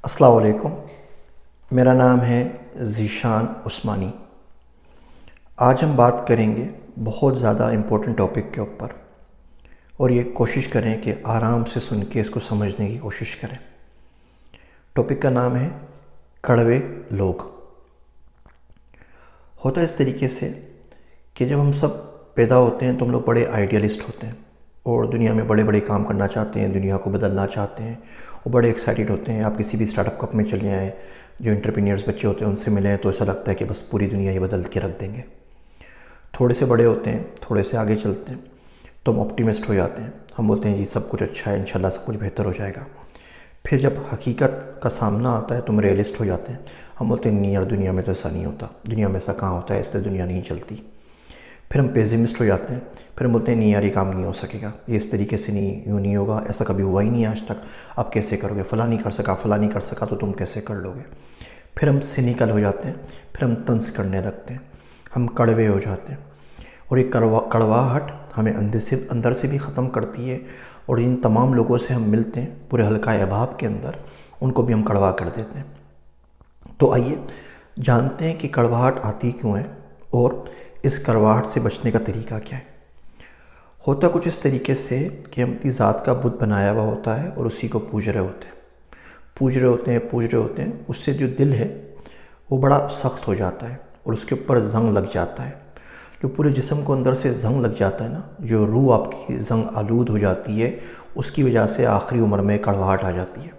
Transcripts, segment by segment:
السلام علیکم، میرا نام ہے ذیشان عثمانی۔ آج ہم بات کریں گے بہت زیادہ امپورٹنٹ ٹاپک کے اوپر، اور یہ کوشش کریں کہ آرام سے سن کے اس کو سمجھنے کی کوشش کریں۔ ٹاپک کا نام ہے کڑوے لوگ۔ ہوتا اس طریقے سے کہ جب ہم سب پیدا ہوتے ہیں تو ہم لوگ بڑے آئیڈیالسٹ ہوتے ہیں اور دنیا میں بڑے بڑے کام کرنا چاہتے ہیں، دنیا کو بدلنا چاہتے ہیں اور بڑے ایکسائٹیڈ ہوتے ہیں۔ آپ کسی بھی اسٹارٹ اپ کپ میں چلے آئیں، جو انٹرپرینئرز بچے ہوتے ہیں ان سے ملیں تو ایسا لگتا ہے کہ بس پوری دنیا یہ بدل کے رکھ دیں گے۔ تھوڑے سے بڑے ہوتے ہیں، تھوڑے سے آگے چلتے ہیں تو ہم آپٹیمسٹ ہو جاتے ہیں، ہم بولتے ہیں جی سب کچھ اچھا ہے، انشاءاللہ سب کچھ بہتر ہو جائے گا۔ پھر جب حقیقت کا سامنا آتا ہے تو ہم ریئلسٹ ہو جاتے ہیں، ہم بولتے ہیں نہیں یار دنیا میں تو ایسا نہیں ہوتا، دنیا میں ایسا کہاں ہوتا ہے، اس سے دنیا نہیں چلتی۔ پھر ہم پیسمسٹ ہو جاتے ہیں، پھر ہم بولتے ہیں نہیں یار یہ کام نہیں ہو سکے گا، یہ اس طریقے سے نہیں، یوں نہیں ہوگا، ایسا کبھی ہوا ہی نہیں آج تک، اب کیسے کرو گے، فلاں نہیں کر سکا، فلاں نہیں کر سکا تو تم کیسے کر لو گے۔ پھر ہم سینیکل ہو جاتے ہیں، پھر ہم طنز کرنے لگتے ہیں، ہم کڑوے ہو جاتے ہیں، اور یہ کڑواہٹ ہمیں اندر سے بھی ختم کرتی ہے، اور ان تمام لوگوں سے ہم ملتے ہیں پورے حلقہ احباب کے اندر، ان کو بھی ہم کڑوا کر دیتے ہیں۔ تو آئیے جانتے ہیں کہ کڑواہٹ آتی کیوں ہے اور اس کڑواہٹ سے بچنے کا طریقہ کیا ہے۔ ہوتا کچھ اس طریقے سے کہ ہم اپنی ذات کا بت بنایا ہوا ہوتا ہے اور اسی کو پوج رہے ہوتے ہیں، پوج رہے ہوتے ہیں، اس سے جو دل ہے وہ بڑا سخت ہو جاتا ہے اور اس کے اوپر زنگ لگ جاتا ہے۔ جو پورے جسم کو اندر سے زنگ لگ جاتا ہے نا، جو روح آپ کی زنگ آلود ہو جاتی ہے، اس کی وجہ سے آخری عمر میں کڑواہٹ آ جاتی ہے۔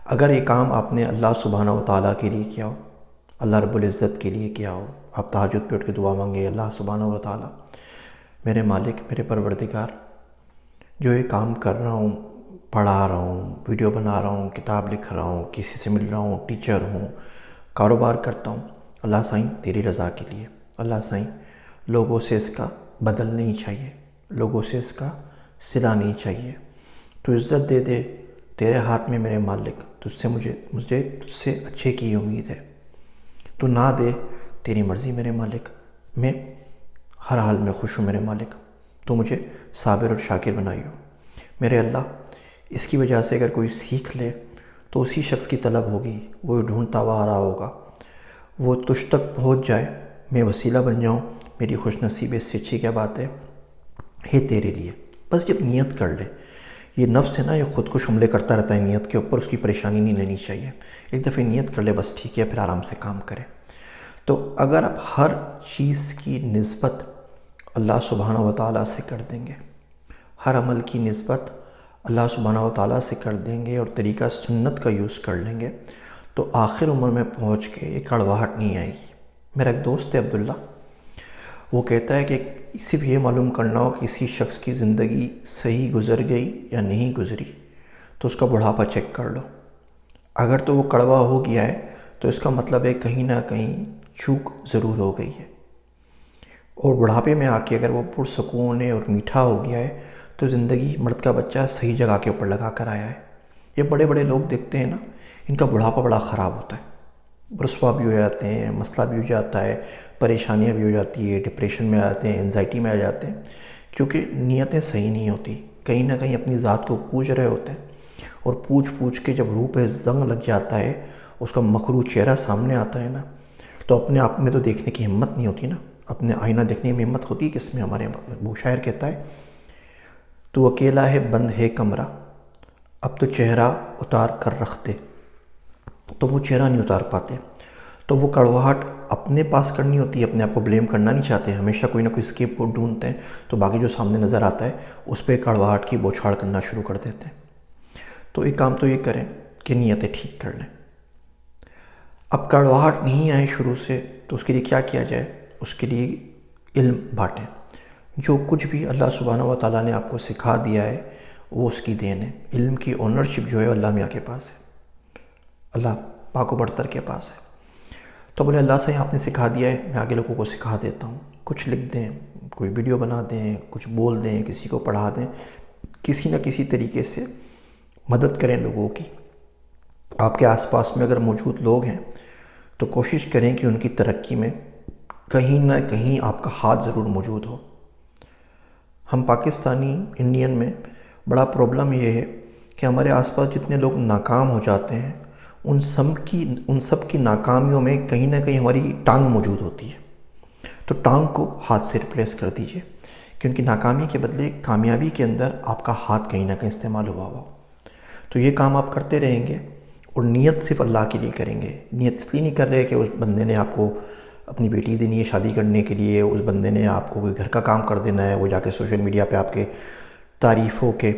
اگر یہ کام آپ نے اللہ سبحانہ و تعالیٰ کے لیے کیا ہو، اللہ رب العزت کے لیے کیا ہو، آپ تہجد پہ اٹھ کے دعا مانگے، اللہ سبحانہ و تعالیٰ میرے مالک، میرے پروردگار، جو یہ کام کر رہا ہوں، پڑھا رہا ہوں، ویڈیو بنا رہا ہوں، کتاب لکھ رہا ہوں، کسی سے مل رہا ہوں، ٹیچر ہوں، کاروبار کرتا ہوں، اللہ سائیں تیری رضا کے لیے، اللہ سائیں لوگوں سے اس کا بدل نہیں چاہیے، لوگوں سے اس کا صلہ نہیں چاہیے، تو عزت دے دے، تیرے ہاتھ میں میرے مالک، مجھے تجھ سے اچھے کی امید ہے، تو نہ دے، تیری مرضی میرے مالک، میں ہر حال میں خوش ہوں میرے مالک، تو مجھے صابر اور شاکر بنائیو میرے اللہ۔ اس کی وجہ سے اگر کوئی سیکھ لے تو اسی شخص کی طلب ہوگی، وہ ڈھونڈتا ہوا آ رہا ہوگا، وہ تجھ تک پہنچ جائے، میں وسیلہ بن جاؤں، میری خوش نصیب، اس سے اچھی کیا بات ہے تیرے لیے۔ بس جب نیت کر لے، یہ نفس ہے نا، یہ خود کش حملے کرتا رہتا ہے نیت کے اوپر، اس کی پریشانی نہیں لینی چاہیے، ایک دفعہ نیت کر لے بس ٹھیک ہے، پھر آرام سے کام کرے۔ تو اگر آپ ہر چیز کی نسبت اللہ سبحانہ و تعالیٰ سے کر دیں گے، ہر عمل کی نسبت اللہ سبحانہ و تعالیٰ سے کر دیں گے اور طریقہ سنت کا یوز کر لیں گے، تو آخر عمر میں پہنچ کے یہ کڑواہٹ نہیں آئے گی۔ میرا ایک دوست ہے عبداللہ، وہ کہتا ہے کہ صرف یہ معلوم کرنا ہو کہ کسی شخص کی زندگی صحیح گزر گئی یا نہیں گزری تو اس کا بڑھاپا چیک کر لو، اگر تو وہ کڑوا ہو گیا ہے تو اس کا مطلب ہے کہیں نہ کہیں چوک ضرور ہو گئی ہے، اور بڑھاپے میں آ کے اگر وہ پرسکون ہے اور میٹھا ہو گیا ہے تو زندگی مرد کا بچہ صحیح جگہ کے اوپر لگا کر آیا ہے۔ یہ بڑے بڑے لوگ دیکھتے ہیں نا، ان کا بڑھاپا بڑا خراب ہوتا ہے، رسوا بھی ہو جاتے ہیں، مسئلہ بھی ہو جاتا ہے، پریشانیاں بھی ہو جاتی ہے، ڈپریشن میں آ جاتے ہیں، انزائٹی میں آ جاتے ہیں، کیونکہ نیتیں صحیح نہیں ہوتی، کہیں نہ کہیں اپنی ذات کو پوج رہے ہوتے ہیں، اور پوچھ کے جب روح پہ زنگ لگ جاتا ہے، اس کا مکروہ چہرہ سامنے آتا ہے نا، تو اپنے آپ میں تو دیکھنے کی ہمت نہیں ہوتی نا، اپنے آئینہ دیکھنے میں ہمت ہوتی ہے کس میں؟ ہمارے وہ شاعر کہتا ہے تو اکیلا ہے بند ہے کمرہ، اب تو چہرہ اتار کر رکھ دے، تو وہ چہرہ نہیں اتار پاتے، تو وہ کڑواہٹ اپنے پاس کرنی ہوتی ہے، اپنے آپ کو بلیم کرنا نہیں چاہتے، ہمیشہ کوئی نہ کوئی اسکیپ کوڈ ڈھونڈتے ہیں، تو باقی جو سامنے نظر آتا ہے اس پہ کڑواہٹ کی بوچھاڑ کرنا شروع کر دیتے ہیں۔ تو ایک کام تو یہ کریں کہ نیتیں ٹھیک کر لیں۔ اب کڑواہٹ نہیں آئے شروع سے تو اس کے لیے کیا کیا جائے؟ اس کے لیے علم بانٹیں، جو کچھ بھی اللہ سبحانہ و تعالیٰ نے آپ کو سکھا دیا ہے وہ اس کی دین ہے، علم کی اونرشپ جو ہے اللہ میاں کے پاس ہے، اللہ پاک و برتر کے پاس ہے۔ تو بولے اللہ سے آپ نے سکھا دیا ہے، میں آگے لوگوں کو سکھا دیتا ہوں، کچھ لکھ دیں، کوئی ویڈیو بنا دیں، کچھ بول دیں، کسی کو پڑھا دیں، کسی نہ کسی طریقے سے مدد کریں لوگوں کی۔ آپ کے آس پاس میں اگر موجود لوگ ہیں تو کوشش کریں کہ ان کی ترقی میں کہیں نہ کہیں آپ کا ہاتھ ضرور موجود ہو۔ ہم پاکستانی انڈین میں بڑا پرابلم یہ ہے کہ ہمارے آس پاس جتنے لوگ ناکام ہو جاتے ہیں ان سب کی ناکامیوں میں کہیں نہ کہیں ہماری ٹانگ موجود ہوتی ہے. تو ٹانگ کو ہاتھ سے ریپلیس کر دیجئے کہ ان کی ناکامی کے بدلے کامیابی کے اندر آپ کا ہاتھ کہیں نہ کہیں استعمال ہوا ہوا. تو یہ کام آپ کرتے رہیں گے اور نیت صرف اللہ کے لیے کریں گے. نیت اس لیے نہیں کر رہے کہ اس بندے نے آپ کو اپنی بیٹی دینی ہے شادی کرنے کے لیے، اس بندے نے آپ کو کوئی گھر کا کام کر دینا ہے، وہ جا کے سوشل میڈیا پہ آپ کے تعریفوں کے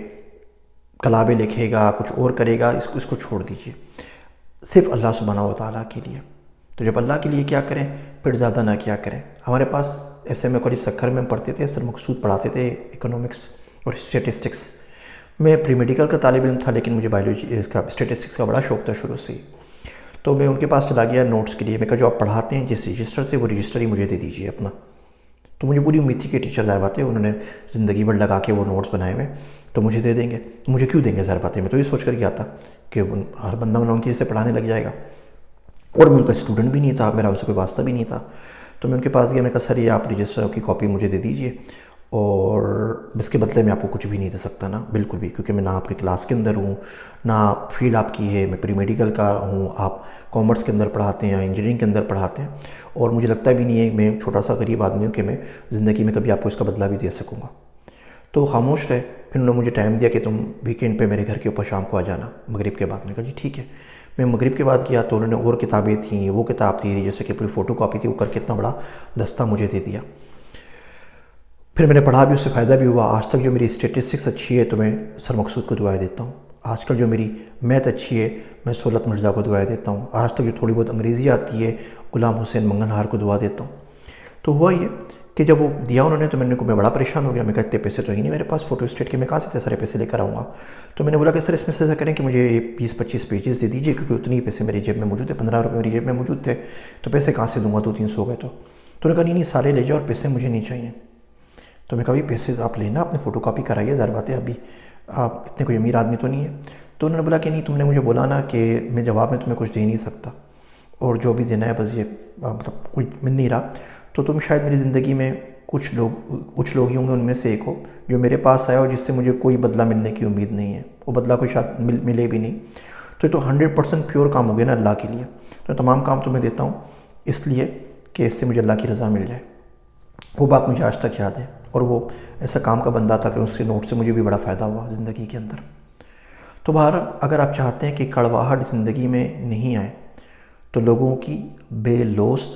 کلابے لکھے گا، کچھ اور کرے گا. اس کو چھوڑ دیجئے صرف اللہ سبحانہ و تعالیٰ کے لیے. تو جب اللہ کے لیے کیا کریں پھر زیادہ نہ کیا کریں. ہمارے پاس ایسے میں کالج سکھر میں ہم پڑھتے تھے، سر مقصود پڑھاتے تھے اکنامکس اور اسٹیٹسٹکس. میں پری میڈیکل کا طالب علم تھا لیکن مجھے بایولوجی کا اسٹیٹسٹکس کا بڑا شوق تھا شروع سے ہی. تو میں ان کے پاس چلا گیا نوٹس کے لیے. میں کہا جو آپ پڑھاتے ہیں جس رجسٹر سے وہ رجسٹر ہی مجھے دے دیجیے اپنا. تو مجھے پوری امید تھی کہ ٹیچر ظاہر بات ہے انہوں نے زندگی بھر لگا کے وہ نوٹس بنائے ہوئے تو مجھے دے دیں گے. مجھے کیوں دیں گے ظاہر بات ہے، میں تو یہ سوچ کر گیا تھا کہ ہر بندہ ان کی سے پڑھانے لگ جائے گا. اور میں ان کا اسٹوڈنٹ بھی نہیں تھا، میرا ان سے کوئی واسطہ بھی نہیں تھا. تو میں ان کے پاس گیا، میں کہا سر یہ آپ رجسٹر کی کاپی مجھے دے دیجئے اور اس کے بدلے میں آپ کو کچھ بھی نہیں دے سکتا نا، بالکل بھی، کیونکہ میں نہ آپ کی کلاس کے اندر ہوں نہ فیلڈ آپ کی ہے. میں پری میڈیکل کا ہوں، آپ کامرس کے اندر پڑھاتے ہیں یا انجینئرنگ کے اندر پڑھاتے ہیں، اور مجھے لگتا بھی نہیں ہے میں چھوٹا سا غریب آدمی ہوں کہ میں زندگی میں کبھی آپ کو اس کا بدلہ بھی دے سکوں گا. تو خاموش رہے. پھر انہوں نے مجھے ٹائم دیا کہ تم ویکینڈ پہ میرے گھر کے اوپر شام کو آ جانا مغرب کے بعد. میں کہا جی ٹھیک ہے. میں مغرب کے بعد کیا تو انہوں نے اور کتابیں تھیں، وہ کتاب تھی جیسے کہ پوری فوٹو کاپی تھی، وہ کر کے اتنا بڑا دستہ مجھے دے دیا. پھر میں نے پڑھا بھی، اس سے فائدہ بھی ہوا. آج تک جو میری اسٹیٹسٹکس اچھی ہے تو میں سر مقصود کو دعائیں دیتا ہوں. آج کل جو میری میتھ اچھی ہے میں سہولت مرزا کو دعائیں دیتا ہوں. آج تک جو تھوڑی بہت انگریزی آتی ہے غلام حسین منگنہار کو دعا دیتا ہوں. تو ہوا یہ کہ جب وہ دیا انہوں نے تو میں بڑا پریشان ہو گیا. میں کہا اتنے پیسے تو ہی نہیں میرے پاس فوٹو اسٹیٹ کے، میں کہاں سے اتنے سارے پیسے لے کر آؤں گا. تو میں نے بولا کہ سر اس میں سے ایسا کریں کہ مجھے 20-25 پیجز دے دیجیے کیونکہ اتنی پیسے میری جیب میں موجود تھے، 15 روپے میری جیب میں موجود تھے. تو پیسے کہاں سے دوں گا، 200-300 گئے. تو انہوں نے کہا نہیں سارے لے جاؤ اور پیسے مجھے نہیں چاہیے. تو میں کہا بھی پیسے آپ لینا، اپنے فوٹو کاپی کرائیے، ظاہر بات ہے ابھی آپ اتنے کوئی امیر آدمی تو نہیں ہے. تو انہوں نے بولا کہ نہیں تم نے مجھے بولا نا کہ میں جواب میں تمہیں کچھ دے نہیں سکتا اور جو بھی دینا ہے بس یہ مطلب کچھ مل نہیں رہا. تو تم شاید میری زندگی میں کچھ لوگ ہی ہوں گے ان میں سے ایک ہو جو میرے پاس آیا اور جس سے مجھے کوئی بدلہ ملنے کی امید نہیں ہے، وہ بدلہ کوئی شاید ملے بھی نہیں. تو یہ تو 100% پیور کام ہو گیا نا اللہ کے لیے. تو تمام کام تو میں دیتا ہوں اس لیے کہ اس سے مجھے اللہ کی رضا مل جائے. وہ بات مجھے آج تک یاد ہے اور وہ ایسا کام کا بندہ تھا کہ اس کے نوٹ سے مجھے بھی بڑا فائدہ ہوا زندگی کے اندر. تو بہرحال اگر آپ چاہتے ہیں کہ کڑواہٹ زندگی میں نہیں آئے تو لوگوں کی بے لوث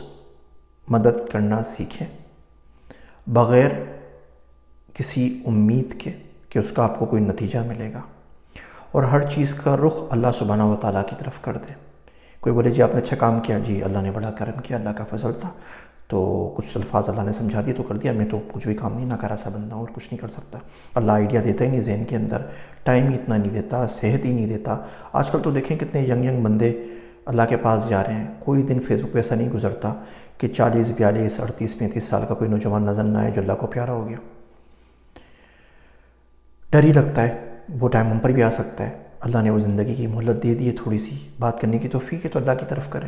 مدد کرنا سیکھیں بغیر کسی امید کے کہ اس کا آپ کو کوئی نتیجہ ملے گا، اور ہر چیز کا رخ اللہ سبحانہ و تعالیٰ کی طرف کر دیں. کوئی بولے جی آپ نے اچھا کام کیا، جی اللہ نے بڑا کرم کیا، اللہ کا فضل تھا تو کچھ الفاظ اللہ نے سمجھا دیے تو کر دیا، میں تو کچھ بھی کام نہیں نہ کرا سا بندہ اور کچھ نہیں کر سکتا. اللہ آئیڈیا دیتا ہی نہیں ذہن کے اندر، ٹائم ہی اتنا نہیں دیتا، صحت ہی نہیں دیتا. آج کل تو دیکھیں کتنے ینگ بندے اللہ کے پاس جا رہے ہیں. کوئی دن فیس بک پہ ایسا نہیں گزرتا کہ 40 42 38 35 سال کا کوئی نوجوان نظر نہ آئے جو اللہ کو پیارا ہو گیا. ڈر ہی لگتا ہے وہ ٹائم ہم پر بھی آ سکتا ہے. اللہ نے وہ زندگی کی مہلت دے دی ہے، تھوڑی سی بات کرنے کی توفیق ہے تو اللہ کی طرف کریں.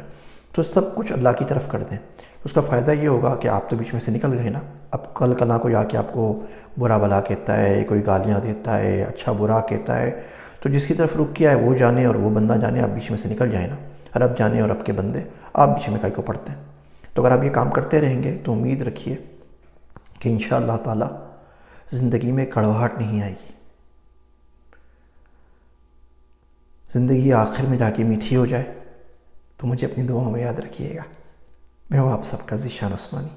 تو سب کچھ اللہ کی طرف کر دیں. اس کا فائدہ یہ ہوگا کہ آپ تو بیچ میں سے نکل گئے نا. اب کل کلا کوئی آ کے آپ کو برا بلا کہتا ہے، کوئی گالیاں دیتا ہے، اچھا برا کہتا ہے، تو جس کی طرف رک کیا ہے وہ جانے اور وہ بندہ جانے، آپ بیچ میں سے نکل جائیں نا. رب جانے اور رب کے بندے آپ بیچ میں کائی کو پڑھتے ہیں. تو اگر آپ یہ کام کرتے رہیں گے تو امید رکھیے کہ انشاءاللہ تعالی زندگی میں کڑواہٹ نہیں آئے گی. زندگی آخر میں جا کے میٹھی ہو جائے تو مجھے اپنی دعاؤں میں یاد رکھیے گا. میں ہوں آپ سب کا ذیشان عثمانی.